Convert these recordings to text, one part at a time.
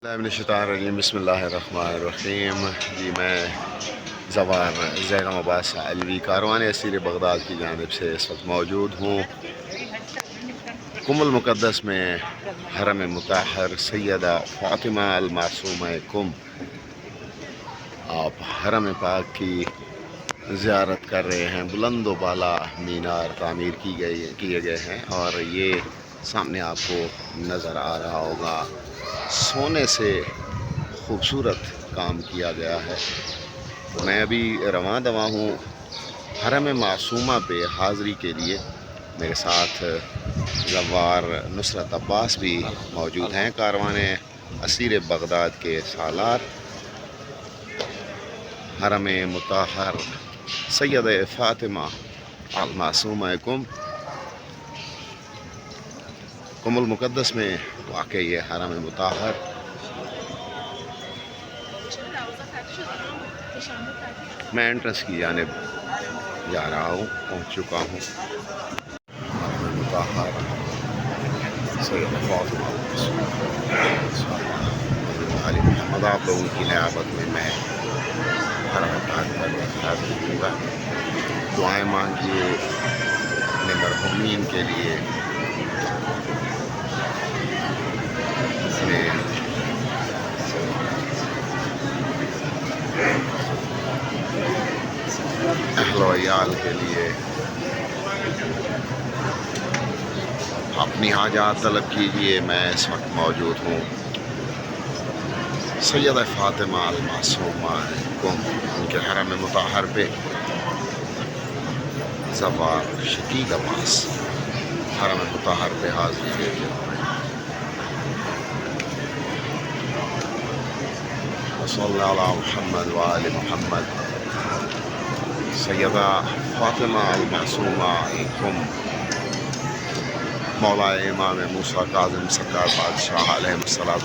بسم اللہ الرحمن الرحیم۔ جی میں زوار زیرم عباس علوی کاروان اسیر بغداد کی جانب سے اس وقت موجود ہوں کم المقدس میں، حرم مطہر سیدہ فاطمہ المعصومہ کم۔ آپ حرم پاک کی زیارت کر رہے ہیں۔ بلند و بالا مینار تعمیر کیے گئے ہیں اور یہ سامنے آپ کو نظر آ رہا ہوگا، سونے سے خوبصورت کام کیا گیا ہے۔ میں ابھی رواں دواں ہوں حرم معصومہ پہ حاضری کے لیے۔ میرے ساتھ زوار نصرت عباس بھی موجود ہیں، کاروان اسیر بغداد کے سالار۔ حرم مطہر سیدہ فاطمہ المعصومہ کم المقدس میں واقع یہ حرم مطہر۔ میں انٹرنس کی جانب جا رہا ہوں، پہنچ چکا ہوں۔ حرم مطہر سیدہ فاطمہ علی محمد، آپ لوگوں کی نیابت میں حرم پاک پر حاضر ہوں گا۔ دعائیں مانگیے اپنے مرحومین کے لیے، اپنے اہل و عیال کے لیے، اپنی حاجات طلب کیجیے۔ میں اس وقت موجود ہوں سیدہ فاطمہ المعصومہ کم، ان کے حرم مطہر پہ۔ زوار شقیق عباس حرم مطہر پہ حاضری دیتے ہوئے۔ صلی اللہ علی محمد وآل محمد۔ سیدہ فاطمہ المعصومہ کم مولا امام موسیٰ کاظم سرکار بادشاہ علیہ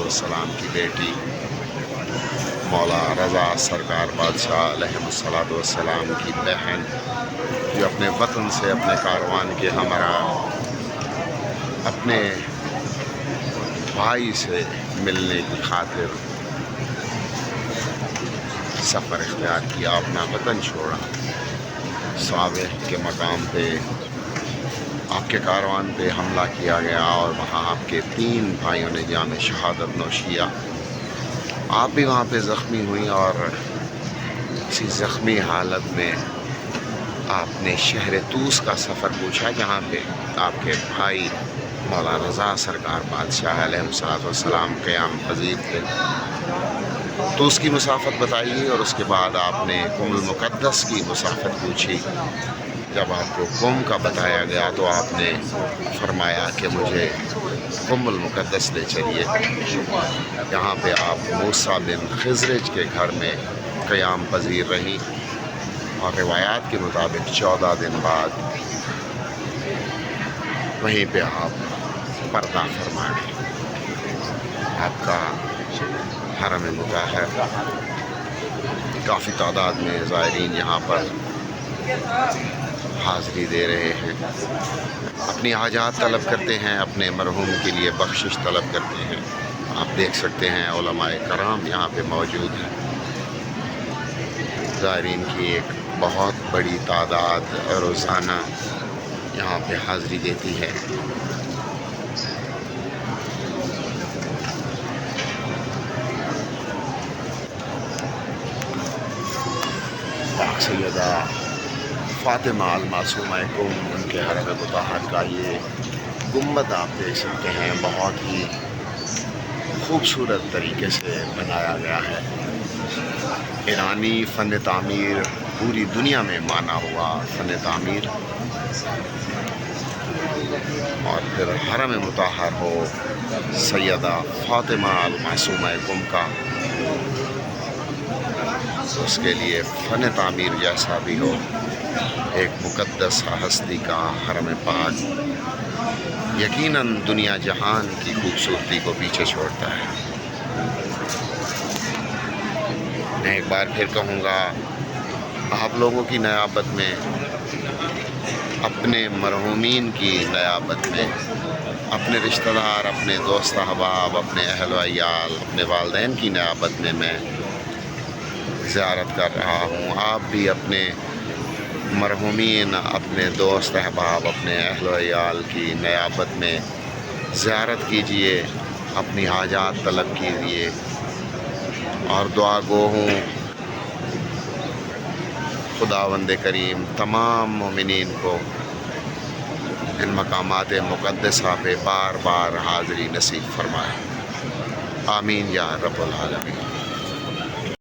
السلام کی بیٹی، مولا رضا سرکار بادشاہ علیہ السلام کی بہن، جو اپنے وطن سے، اپنے کاروان کے ہمراہ، اپنے بھائی سے ملنے کی خاطر سفر اختیار کیا، اپنا وطن چھوڑا۔ صابح کے مقام پہ آپ کے کاروان پہ حملہ کیا گیا اور وہاں آپ کے 3 بھائیوں نے جام شہادت نوش کیا۔ آپ بھی وہاں پہ زخمی ہوئی اور اسی زخمی حالت میں آپ نے شہر طوس کا سفر پوچھا، جہاں پہ آپ کے بھائی مولا رضا سرکار بادشاہ علیہ السلام قیام پذیر تھے۔ طوس کی مسافت بتائی اور اس کے بعد آپ نے کم المقدس کی مسافت پوچھی۔ جب آپ کو کم کا بتایا گیا تو آپ نے فرمایا کہ مجھے کم المقدس لے چلیے، جہاں پہ آپ موسیٰ بن خضرج کے گھر میں قیام پذیر رہیں، اور روایات کے مطابق 14 دن بعد وہیں پہ آپ پردہ فرما گئے۔ آپ کا حرم مطہر، کافی تعداد میں زائرین یہاں پر حاضری دے رہے ہیں، اپنی حاجات طلب کرتے ہیں، اپنے مرحوم کے لیے بخشش طلب کرتے ہیں۔ آپ دیکھ سکتے ہیں علماء کرام یہاں پہ موجود ہیں۔ زائرین کی ایک بہت بڑی تعداد روزانہ یہاں پہ حاضری دیتی ہے۔ پاک سیدہ فاطمہ المعصومہ کم، ان کے حرم مطہر کا یہ گنبد آپ دیکھ سکتے ہیں، بہت ہی خوبصورت طریقے سے بنایا گیا ہے۔ ایرانی فن تعمیر، پوری دنیا میں مانا ہوا فن تعمیر، اور پھر حرم مطہر ہو سیدہ فاطمہ المعصومہ کم کا، اس کے لیے فن تعمیر جیسا بھی ہو، ایک مقدس ہستی کا حرم پاک یقیناً دنیا جہان کی خوبصورتی کو پیچھے چھوڑتا ہے۔ میں ایک بار پھر کہوں گا، آپ لوگوں کی نیابت میں، اپنے مرحومین کی نیابت میں اپنے رشتہ دار، اپنے دوست احباب، اپنے اہل و عیال، اپنے والدین کی نیابت میں زیارت کر رہا ہوں۔ آپ بھی اپنے مرحومین، اپنے دوست احباب، اپنے اہل و عیال کی نیابت میں زیارت کیجئے، اپنی حاجات طلب کیجئے، اور دعا گو ہوں خداوند کریم تمام مومنین کو ان مقامات مقدسہ پہ بار بار حاضری نصیب فرمائے۔ آمین یا رب العالمین۔